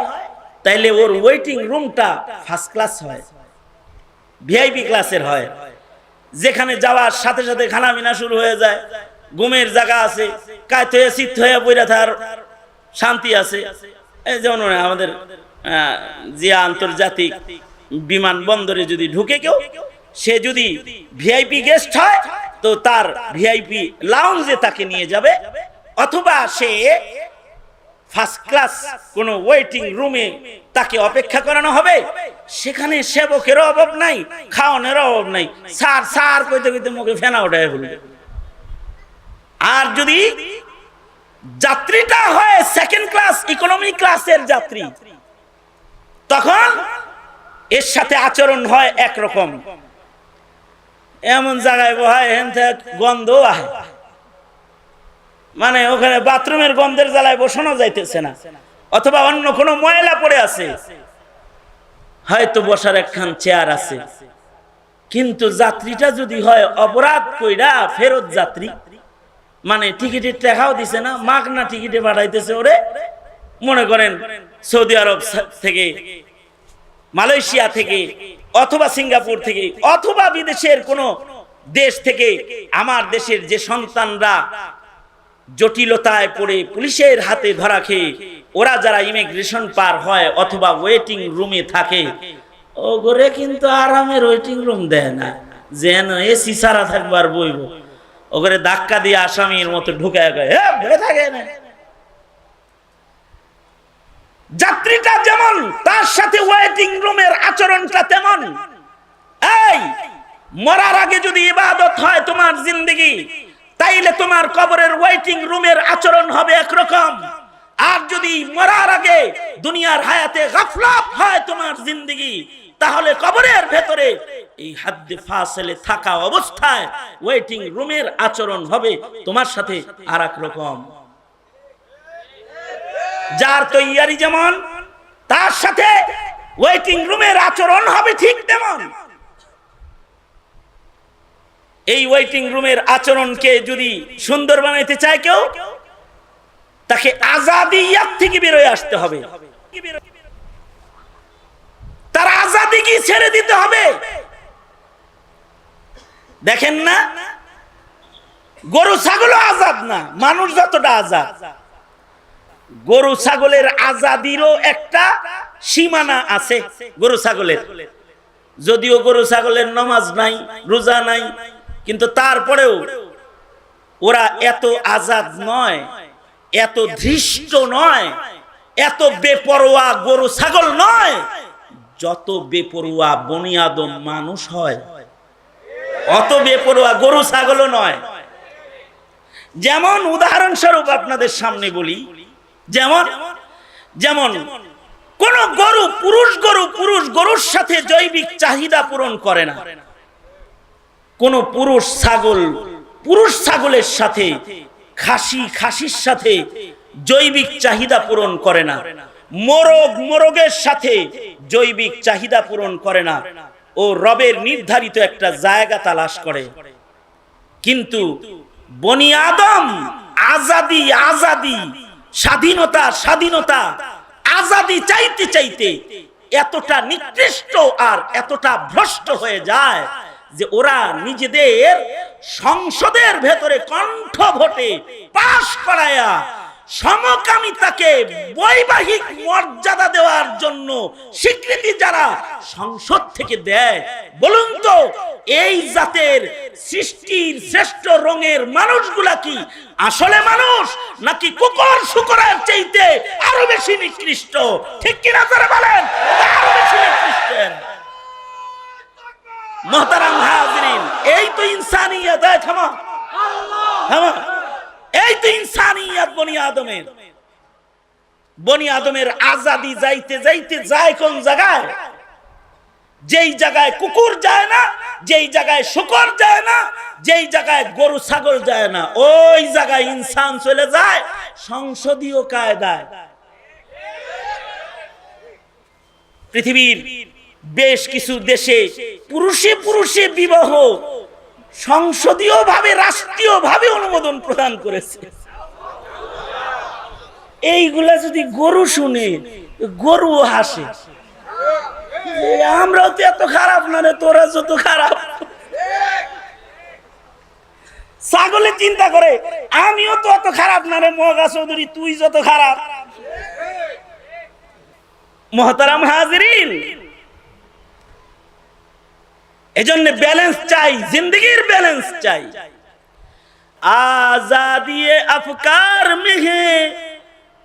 তাইলে ওর ওয়েটিং রুমটা ফার্স্ট ক্লাস হয়, ভিআইপি ক্লাসের হয়, যেখানে যাওয়ার সাথে সাথে খানাপিনা শুরু হয়ে যায়, ঘুমের জায়গা আছে, কায়ত হয়ে চিত্ত হয়ে বইরা থার শান্তি আছে। এই যেমন আমাদের জিয়া আন্তর্জাতিক বিমানবন্দরে যদি ঢুকে কেউ, সে যদি ভিআইপি গেস্ট হয় তো তার ভিআইপি লাউঞ্জে তাকে নিয়ে যাবে, অথবা সে ফার্স্ট ক্লাস কোন ওয়েটিং রুমে তাকে অপেক্ষা করানো হবে। সেখানে সেবকের অভাব নাই, খাওয়ানোর অভাব নাই, স্যার স্যার কইতে কইতে মুখে ফেনা ওঠায় বলবে। আর যদি যাত্রীটা হয় সেকেন্ড ক্লাস ইকোনমি ক্লাসের যাত্রী, তখন এর সাথে আচরণ হয় একরকম। এমন জায়গায় বহায় হেন গন্ধ আহে, মানে ওখানে বাথরুমের গন্ধের জ্বালায় বসানো যাইতেছে না, অথবা অন্য কোনো ময়লা পড়ে আছে, হয়তো বসার একখান চেয়ার আছে। কিন্তু যাত্রীটা যদি হয় অপরাধ কইরা ফেরত যাত্রী, মানে টিকিটের টাকাও দিছে না, মাগনা টিকিটে পাঠাইতেছে ওরে, মনে করেন সৌদি আরব থেকে, মালয়েশিয়া থেকে, অথবা সিঙ্গাপুর থেকে, অথবা বিদেশের কোন দেশ থেকে, আমার দেশের যে সন্তানরা জটিলতায় পড়ে পুলিশের হাতে ধরা খেয়ে ওরা যারা ইমিগ্রেশন পার হয় অথবা ওয়েটিং রুমে থাকে, ও ঘরে কিন্তু আরামের ওয়েটিং রুম দেয় না, যেন এসি সারা থাকবার বইব, ও ঘরে ধাক্কা দিয়ে আসামির মতো ঢুকায় ভেবে থাকে না। যাত্রীটা যেমন, তার সাথে ওয়েটিং রুমের আচরণটা তেমন। এই মরার আগে যদি ইবাদত হয় তোমার জিন্দেগি, তাইলে তোমার কবরের ওয়েটিং রুমের আচরণ হবে একরকম। আর যদি মরার আগে দুনিয়ার হায়াতে গাফলাত হয় তোমার জিন্দেগি, তাহলে কবরের ভেতরে এই হাদ্দে ফাসিলে থাকা অবস্থায় ওয়েটিং রুমের আচরণ হবে তোমার সাথে আর এক রকম। যার তৈয়ারি যেমন, তার সাথে ওয়েটিং রুমের আচরণ হবে ঠিক তেমন। এই ওয়েটিং রুমের আচরণকে যদি সুন্দর বানাইতে চায় কেউ, তাকে আজাদিয়াত থেকে বেরোয় আসতে হবে, তার আজাদি কি ছেড়ে দিতে হবে। দেখেন না, গরু ছাগলও আজাদ না, মানুষ যতটা আজাদ। গরু ছাগলের আজাদিরও একটা সীমানা আছে গরু ছাগলের, যদিও গরু ছাগলের নামাজ নাই, রোজা নাই, কিন্তু তারপরেও ওরা এত আজাদ নয়, এত ধৃষ্ট নয়, এত বেপরোয়া গরু ছাগল নয় যত বেপরোয়া বনি আদম মানুষ হয়, অত বেপরোয়া গরু ছাগলও নয়। যেমন উদাহরণস্বরূপ আপনাদের সামনে বলি, যেমন যেমন কোন গরু, পুরুষ গরুর সাথে জৈবিক চাহিদা পূরণ করে না। কোন পুরুষ ছাগলের সাথে, খাসির সাথে জৈবিক চাহিদা পূরণ করে না, মোরগের সাথে জৈবিক চাহিদা পূরণ করে না, ও রবের নির্ধারিত একটা জায়গা তালাশ করে। কিন্তু বনি আদম আজাদি আজাদি, স্বাধীনতা স্বাধীনতা, আজাদি চাইতে চাইতে এতটা নিকৃষ্ট আর এতটা ভ্রষ্ট হয়ে যায় যে ওরা নিজেদের সংসদের ভেতরে কণ্ঠ ভোটে পাশ করায়া সমকামিতাকে বৈবাহিক মর্যাদা দেওয়ার জন্য স্বীকৃতি যারা সংসদ থেকে দেয়, বলুন তো এই জাতের সৃষ্টির শ্রেষ্ঠ রঙের মানুষগুলা কি আসলে মানুষ, নাকি কুকুর শুকরের চাইতে আরো বেশি নিকৃষ্ট? ঠিক কিনা তারা বলেন, আরো বেশি নিকৃষ্ট। মোহতারাম হাজরিন, এই তো ইনসানিয়ত। থামা থামা, এই তো ইনসানিয়ত বনি আদমের আজাদি যাইতে যাইতে যায় কোন জায়গায়? যেই জায়গায় কুকুর যায় না, যেই জায়গায় শুকর যায় না, যেই জায়গায় গরু ছাগল যায় না, ওই জায়গায় ইনসান চলে যায় সংসদীয় কায়দায়। পৃথিবীর বেশ কিছু দেশে পুরুষে পুরুষে বিবাহ সংসদীয় ভাবে, রাষ্ট্রীয় ভাবে অনুমোদন প্রদান করেছে। এইগুলা যদি গরু শুনে, গরু হাসে, আমরাও তো এত খারাপ না রে, তোরা যত খারাপ। ছাগলে চিন্তা করে, আমিও তো অত খারাপ না রে মগা চৌধুরী, তুই যত খারাপ। মোহতারাম হাজিরিন, এজন্য ব্যালেন্স চাই, জিন্দগির ব্যালেন্স চাই। आजादी अफकार में है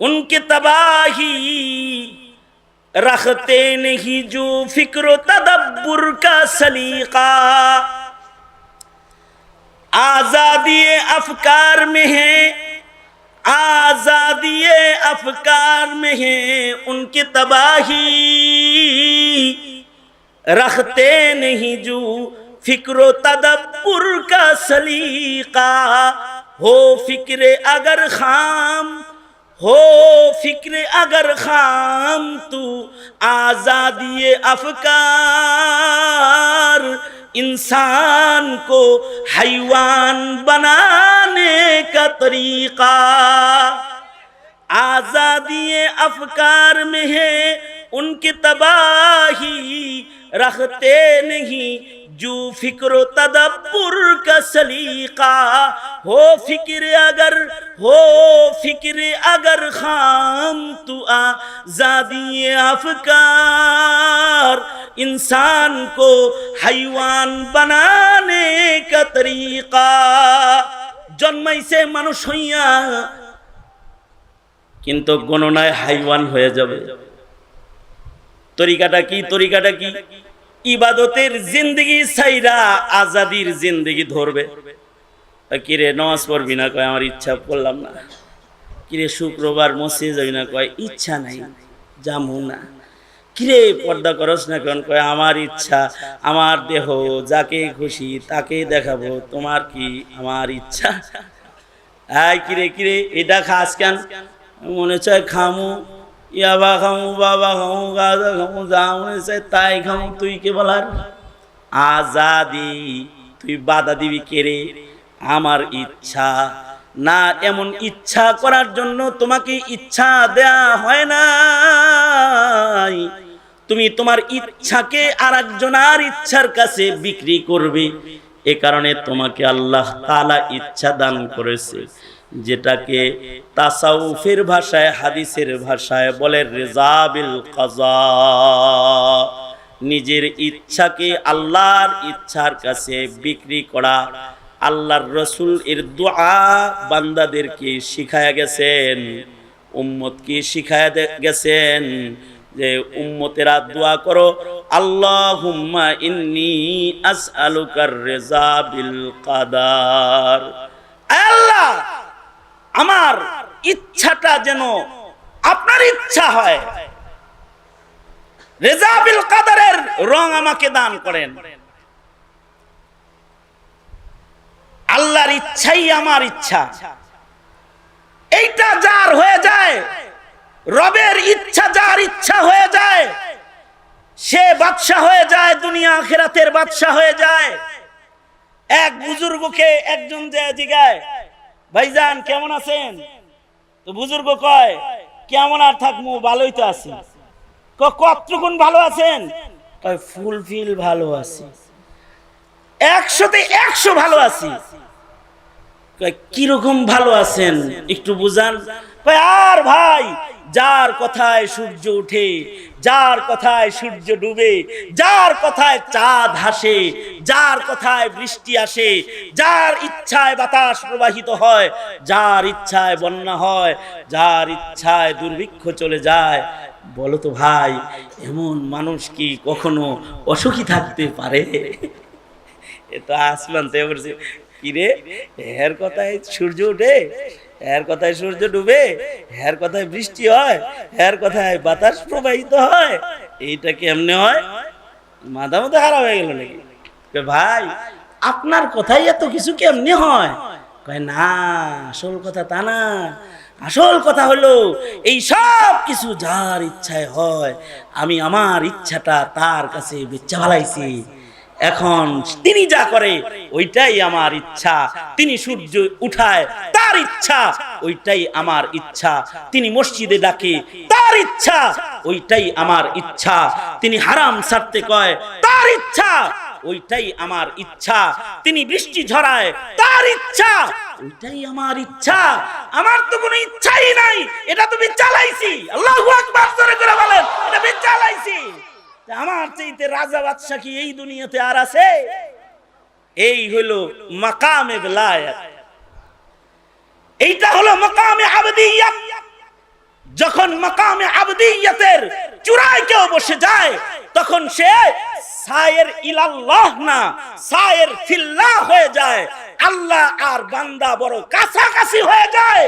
उनकी तबाही, रखते नहीं जो फिक्र तदब्बुर का सलीका। आजादी अफकार में है, आजादी अफकार में है उनकी तबाही, रखते नहीं जो फिक्र तदब्बुर का सलीका। हो फिक्र अगर खाम, हो फिक्र अगर खाम तू आजादी अफकार, इंसान को हैवान बनाने का तरीका। आजादी अफकार में है उनकी तबाही, रखते नहीं जो फिक्र तदब्बुर का सलीका। हो फिक्र अगर खाम तू आजादी अफकार, इंसान को हैवान बनाने का तरीका। जन्माइছে মানুষ হইয়া কিন্তু গণনায় হাইওয়ান হয়ে যাবে। তরিকাটা কি? তরিকাটা কি? ইবাদতের জিন্দেগি ছাইরা আজাদির জিন্দেগি ধরবে। কিরে নামাজ পড়বি না? কয় আমার ইচ্ছা, পড়লাম না। কিরে শুক্রবার মসজিদে যাবি না? কয় ইচ্ছা নাই, যামু না। কিরে পর্দা করস না কেন? কয় আমার ইচ্ছা, আমার দেহ যাকে খুশি তাকে দেখাবো, তোমার কি? আমার ইচ্ছা। আয় কিরে কিরে এটা খাস কেন? মনে চায় খামু, ইয়াবা খামু, বাবা খামু, গাঁজা খামু, যা মনে চায় তাই খামু। তুই কে বলার? আজাদি। তুই বাধা দিবি কে রে? আমার ইচ্ছা না। এমন ইচ্ছা করার জন্য তোমাকে ইচ্ছা দেয়া হয় নাই। তুমি তোমার ইচ্ছাকে আরেকজনের ইচ্ছার কাছে বিক্রি করবে। এ কারণে তোমাকে আল্লাহ তাআলা ইচ্ছা দান করেছে, যেটাকে তাসাউফের ভাষায়, হাদিসের ভাষায় বলে রিজা বিল কাজা। নিজের ইচ্ছাকে আল্লাহর ইচ্ছার কাছে বিক্রি করা। আল্লাহর রাসূল এর দোয়া বান্দাদেরকে শিখায়া গেছেন, উম্মতকে শিখায়া গেছেন যে উম্মতেরা দোয়া করো, আল্লাহুম্মা ইন্নী আসআলুকার রিজা বিল কাদার। আল্লাহ, আমার ইচ্ছাটা যেন আপনার ইচ্ছা হয়। রিজা বিল কাদারের রং আমাকে দান করেন। আল্লাহর ইচ্ছাই আমার ইচ্ছা। এইটা যার হয়ে যায়, রবের ইচ্ছা যার ইচ্ছা হয়ে যায়, সে বাদশা হয়ে যায়, দুনিয়া আখিরাতের বাদশা হয়ে যায়। এক বুজুর্গকে একজন যে জিগায়, ভাইজান কেমন আছেন? তো বুজুর্গ কয়, কেমন আর থাকবো, ভালোই তো আছি। কতটুকুন ভালো আছেন? কয় ফুলফিল ভালো আছি, 100তে 100 ভালো আছি। কিরকম ভালো আছেন একটু বুঝান। আর ভাই, যার কথায় সূর্য ওঠে, যার কথায় সূর্য ডুবে, যার কথায় চাঁদ হাসে, যার কথায় বৃষ্টি আসে, যার ইচ্ছায় বাতাস প্রবাহিত হয়, যার ইচ্ছায় বন্যা হয়, যার ইচ্ছায় দুর্ভিক্ষ চলে যায়। বলো তো ভাই, এমন মানুষ কি কখনো অসুখী থাকতে পারে? এটা আসমান থেকে বলছে, কিরে এর কথায় সূর্য ওঠে, এর কথায় সূর্য ডুবে, এর কথায় বৃষ্টি হয়, এর কথায় বাতাস প্রবাহিত হয়, এইটা কেমনে হয়? মাথা মতো খারাপ হয়ে গেল নাকি? ভাই আপনার কথাই এত কিছু কেমনে হয়? কয় না, আসল কথা তা না। আসল কথা হলো এই সব কিছু যার ইচ্ছায় হয়, আমি আমার ইচ্ছাটা তার কাছে বেচা ফেলাইছি। এখন তিনি যা করে ওইটাই আমার ইচ্ছা। তিনি সূর্য উঠায়, তার ইচ্ছা, ওইটাই আমার ইচ্ছা। তিনি মসজিদে ডাকে, তার ইচ্ছা, ওইটাই আমার ইচ্ছা। তিনি হারাম ছাড়তে কয়, তার ইচ্ছা, ওইটাই আমার ইচ্ছা। তিনি বৃষ্টি ঝরায়, তার ইচ্ছা, ওইটাই আমার ইচ্ছা। আমার তো কোনো ইচ্ছাই নাই, এটা তুমি চালাইছি। আল্লাহু আকবার জোরে করে বলেন, এটা আমি চালাইছি। আমার চাইতে রাজা বাদশা কি এই দুনিয়াতে আর আছে? এই হলো মাকামে বেলায়েত, এইটা হলো মাকামে আবদিয়্যাত। যখন মাকামে আবদিয়্যাতের চূড়ায় কেউ বসে যায়, তখন সে সায়ের ইলাল্লাহ না, সায়ের ফিল্লাহ হয়ে যায়। আল্লাহ আর বান্দা বড় কাছাকাছি হয়ে যায়,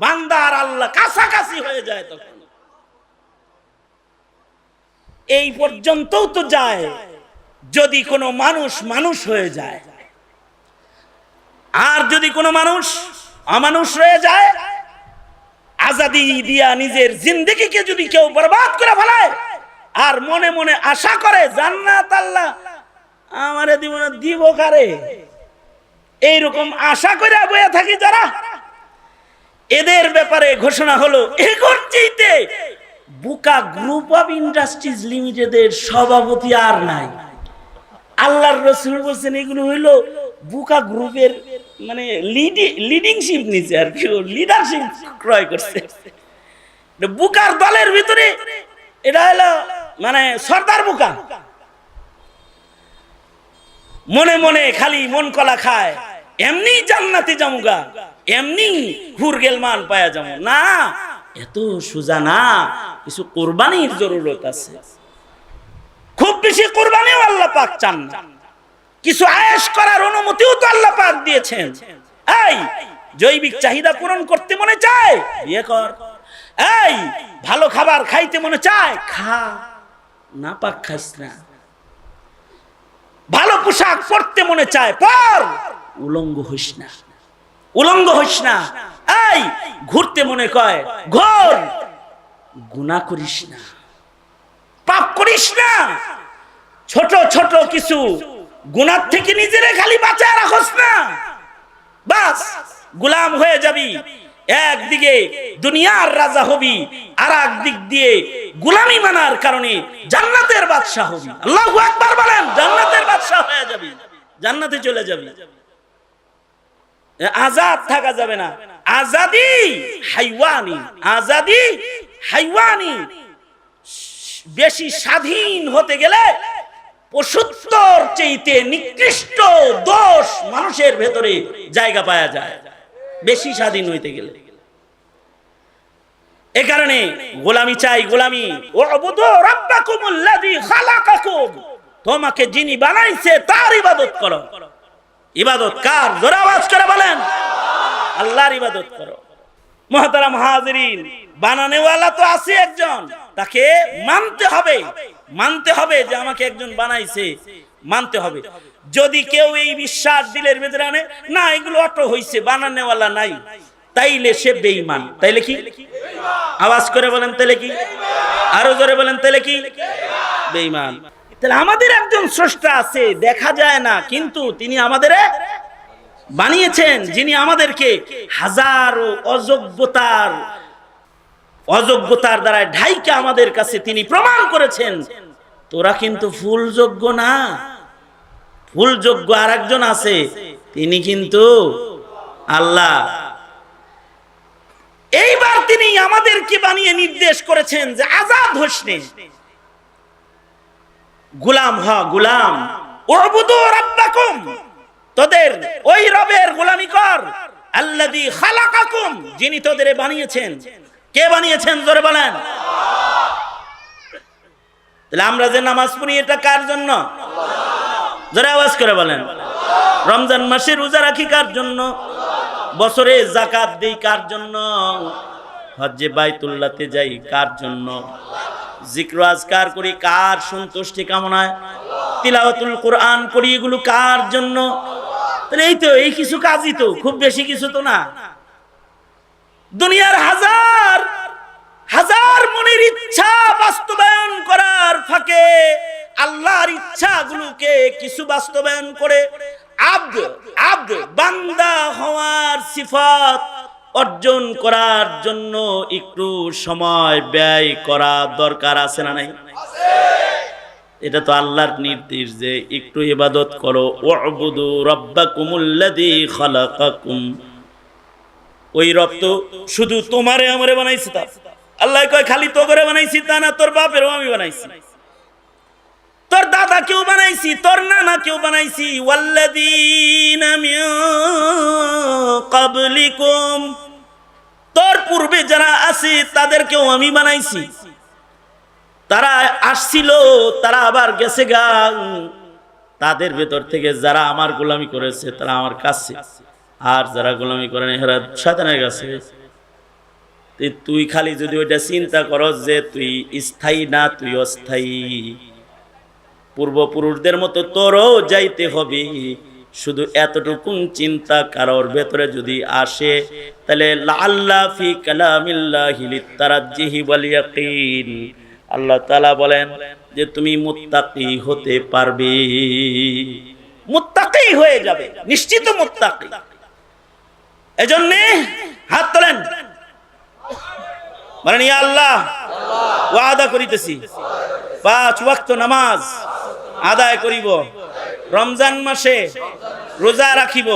বান্দা আর আল্লাহ কাছাকাছি হয়ে যায়। তখন এই পর্যন্তও তো যায় যদি কোনো মানুষ মানুষ হয়ে যায়। আর যদি কোনো মানুষ অমানুষ হয়ে যায়, আজাদি দিয়া নিজের জিন্দেগিকে যদি কেউ বরবাদ করে ফেলায়, আর মনে মনে আশা করে জান্নাত আল্লাহ আমারে দিব না, দিব কারে, এইরকম আশা করে বয়ে থাকি যারা, এদের ব্যাপারে ঘোষণা হলো এগোর চাইতে বুকা গ্রুপ অফ ইন্ডাস্ট্রিজ লিমিটেডের সভাপতি আর নাই। আল্লাহর রাসূল বলেন এগুলো হইলো বুকা গ্রুপের মানে লিডিংশিপ নিছে, আর কি লিডারশিপ ক্রয় করছে। বুকার দলের ভিতরে এটা হলো মানে সর্দার বুকা, মনে মনে খালি মন কলা খায়, এমনি জান্নাতে যামুগা, এমনি হুর গেলমান পায়া যাবো না। এত সোজা না, কিছু কুরবানির জরুরত আছে। খুব বেশি কুরবানিও আল্লাহ পাক চান না, কিছু আয়েশ করার অনুমতিও তো আল্লাহ পাক দিয়েছেন। এই জৈবিক চাহিদা পূরণ করতে মনে চায়, বিয়ে কর। এই ভালো খাবার খাইতে মনে চায়, খা, না পাক খাইস না। ভালো পোশাক পরতে মনে চায়, পর, উলঙ্গ হইস না, উলঙ্গ হইস না। এই ঘুরতে মনে কয়, ঘোর, গুনাহ করিস না, পাপ করিস না। ছোট ছোট কিছু গুনাহ থেকে নিজেরে খালি বাঁচায় রাখস না, বাস গোলাম হয়ে যাবি। একদিকে দুনিয়ার রাজা হবি, আর একদিক দিয়ে গোলামি মানার কারণে জান্নাতের বাদশা হবি। আল্লাহু আকবার বলেন, জান্নাতের বাদশা হয়ে যাবি, জান্নাতে চলে যাবি। আজাদ থাকা যাবে না। আজাদি হাইওয়ানি, আজাদি হাইওয়ানি। বেশি স্বাধীন হতে গেলে পশুত্বর চাইতে নিকৃষ্ট দোষ মানুষের ভেতরে জায়গা পাওয়া যায়, বেশি স্বাধীন হইতে গেলে। এ কারণে গোলামি চাই, গোলামি। ওয়াবুদু রাব্বাকুমুল্লাযী খালাকাকুম, তোমাকে যিনি বানাইছে তার ইবাদত করো। ইবাদত কার? জোরে আওয়াজ করে বলেন, আল্লাহর ইবাদত করো। মুহতারাম হাজিরিন, বানানেওয়ালা তো আছে একজন, তাকে মানতে হবে, মানতে হবে যে আমাকে একজন বানাইছে, মানতে হবে। যদি কেউ এই বিশ্বাস দিলের ভেতরে আনে, না এগুলো অটো হইছে, বানানেওয়ালা নাই, তাইলে সে বেঈমান। তাইলে কি? আওয়াজ করে বলেন তাইলে কি? আরো জোরে বলেন তাইলে কি? বেঈমান। তাহলে আমাদের একজন স্রষ্টা আছে, দেখা যায় না, কিন্তু তিনি আমাদের বানিয়েছেন, যিনি আমাদেরকে হাজারো অযোগ্যতার দ্বারা ঢাইকে আমাদের কাছে তিনি প্রমাণ করেছেন তোরা কিন্তু ফুল যোগ্য না। ফুল যোগ্য আর একজন আছে, তিনি কিন্তু আল্লাহ। এইবার তিনি আমাদেরকে বানিয়ে নির্দেশ করেছেন যে আজাদ হোস নে, গোলাম হ, গোলাম। উবুদু রাব্বাকুম, তোদের ওই রবের গোলামি কর, আল্লাযী খালাকাকুম, যিনি তোদের বানিয়েছেন। কে বানিয়েছেন? জোরে বলেন। তাহলে আমরা যে নামাজ পড়ি এটা কার জন্য? জোরে আওয়াজ করে বলেন। রমজান মাসে রোজা রাখি কার জন্য? বছরে যাকাত দেই কার জন্য? হজ্জে বাইতুল্লাহতে যাই কার জন্য? জিক্র আজকার করি কার সন্তুষ্টি কামনায়? তিলাওয়াতুল কোরআন করি, এগুলো কার জন্য? তাহলে এই কিছু কাজই তো, খুব বেশি কিছু তো না। দুনিয়ার হাজার হাজার মনের ইচ্ছা বাস্তবায়ন করার ফাঁকে আল্লাহর ইচ্ছাগুলোকে কিছু বাস্তবায়ন করে আব্দ বান্দা হওয়ার সিফাত অর্জন করার জন্য একটু সময় ব্যয় করা দরকার আছে না নাই? এটা তো আল্লাহর নির্দেশ যে একটু ইবাদত করো। উবুদু রাব্বাকুমুল্লাযী খালাকাকুম, ওই রব তো শুধু তোমারে আমারে বানাইছে তা আল্লাহ কয় খালি তো করে বানাইছি তা না, তোর বাপেরও আমি বানাইছি, তোর দাদা কেউ বানাইছি, তোর নানা কেউ বানাইছি। ওয়াল্লাযীনা মিন ক্বাবলিকুম, তোর পূর্বে যারা আছে তাদেরকেও আমি বানাইছি। তারা আসছিল, তারা আবার গেছে গা। তাদের ভেতর থেকে যারা আমার গোলামি করেছে তারা আমার কাছে, আর যারা গোলামি করে না এরা শয়তানের কাছে। তুই খালি যদি ওইটা চিন্তা করস যে তুই স্থায়ী না, তুই অস্থায়ী, পূর্বপুরুষদের মতো তোরও যাইতে হবে, শুধু এতটুকু চিন্তা কারোর ভেতরে যদি আসে, তাহলে লাআল্লা ফি কালামিল্লাহি লিতারাজ্জিহি ওয়াল ইয়াকিন, আল্লাহ তাআলা বলেন যে তুমি মুত্তাকি হতে পারবে, মুত্তাকি হয়ে যাবে, নিশ্চিত মুত্তাকি। এজন্য হাত তোলেন, বলেন ইয়া আল্লাহ, ওয়াদা করিতেছি 5 ওয়াক্ত নামাজ আদায় করিব, রমজান মাসে রোজা রাখিব,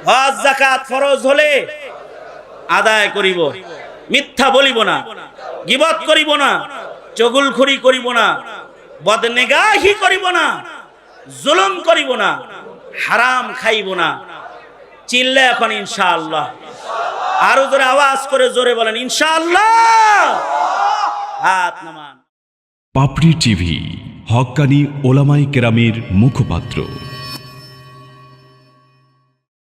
হজ যাকাত ফরজ হলে আদায় করিব, মিথ্যা বলিব না, গীবত করিব না, চগুলখড়ি করিব না, বদনেগাহি করিব না, জুলুম করিব না, হারাম খাইব না। চিল্লে এখন ইনশাআল্লাহ। আরো জোরে আওয়াজ করে জোরে বলেন ইনশাআল্লাহ। হাত নামান।
পাপড়ি টিভি, হক্কানি ওলামায়ে কেরামের মুখপাত্র।